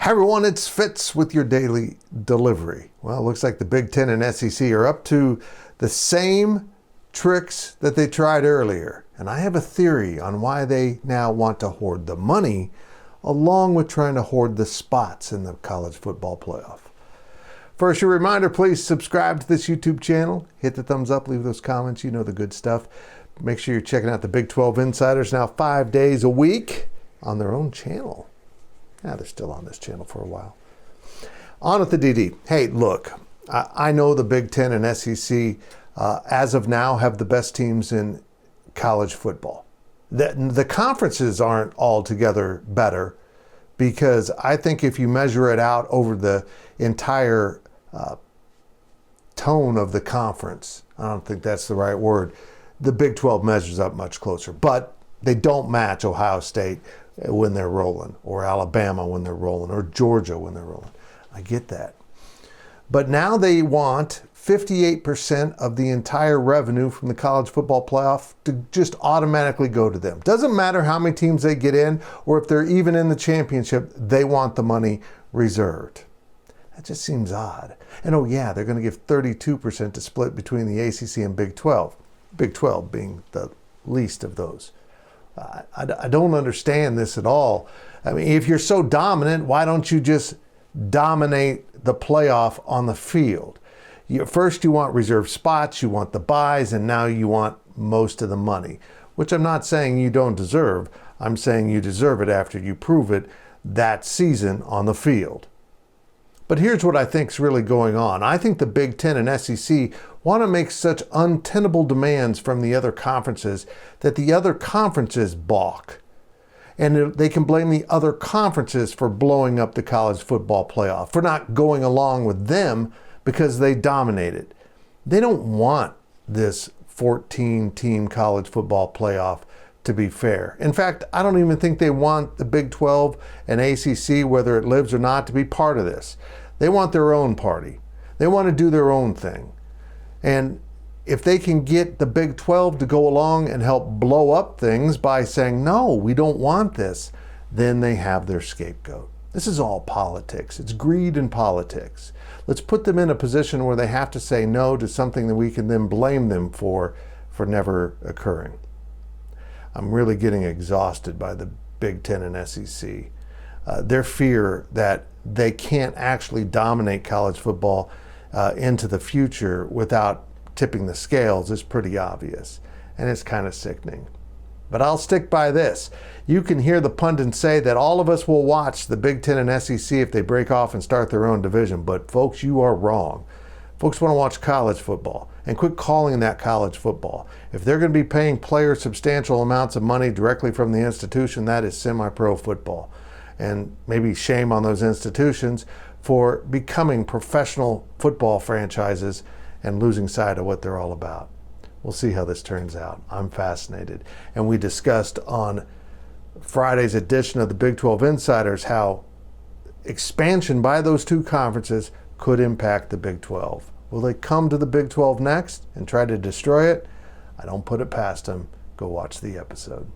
Hi everyone, it's Fitz with your daily delivery. Well, it looks like the Big Ten and SEC are up to the same tricks that they tried earlier. And I have a theory on why they now want to hoard the money along with trying to hoard the spots in the college football playoff. First, a reminder, please subscribe to this YouTube channel. Hit the thumbs up, leave those comments, you know the good stuff. Make sure you're checking out the Big 12 Insiders now 5 days a week on their own channel. Yeah, they're still on this channel for a while. On with the DD. Hey, look, I know the Big Ten and SEC, as of now, have the best teams in college football. The conferences aren't altogether better because I think if you measure it out over the entire tone of the conference, I don't think that's the right word, the Big 12 measures up much closer. But they don't match Ohio State when they're rolling, or Alabama when they're rolling, or Georgia when they're rolling. I get that. But now they want 58% of the entire revenue from the college football playoff to just automatically go to them. Doesn't matter how many teams they get in, or if they're even in the championship, they want the money reserved. That just seems odd. And oh yeah, they're going to give 32% to split between the ACC and Big 12. Big 12 being the least of those. I don't understand this at all. I mean, if you're so dominant, why don't you just dominate the playoff on the field? First, you want reserve spots, you want the buys, and now you want most of the money, which I'm not saying you don't deserve. I'm saying you deserve it after you prove it that season on the field. But here's what I think is really going on. I think the Big Ten and SEC want to make such untenable demands from the other conferences that the other conferences balk. And they can blame the other conferences for blowing up the college football playoff, for not going along with them because they dominated. They don't want this 14-team college football playoff to be fair. In fact, I don't even think they want the Big 12 and ACC, whether it lives or not, to be part of this. They want their own party. They want to do their own thing. And if they can get the Big 12 to go along and help blow up things by saying, no, we don't want this, then they have their scapegoat. This is all politics. It's greed and politics. Let's put them in a position where they have to say no to something that we can then blame them for never occurring. I'm really getting exhausted by the Big Ten and SEC. Their fear that they can't actually dominate college football into the future without tipping the scales is pretty obvious, and it's kind of sickening. But I'll stick by this. You can hear the pundits say that all of us will watch the Big Ten and SEC if they break off and start their own division, but folks, you are wrong. Folks want to watch college football, and quit calling that college football. If they're going to be paying players substantial amounts of money directly from the institution, that is semi-pro football. And maybe shame on those institutions for becoming professional football franchises and losing sight of what they're all about. We'll see how this turns out. I'm fascinated. And we discussed on Friday's edition of the Big 12 Insiders how expansion by those two conferences could impact the Big 12. Will they come to the Big 12 next and try to destroy it? I don't put it past them. Go watch the episode.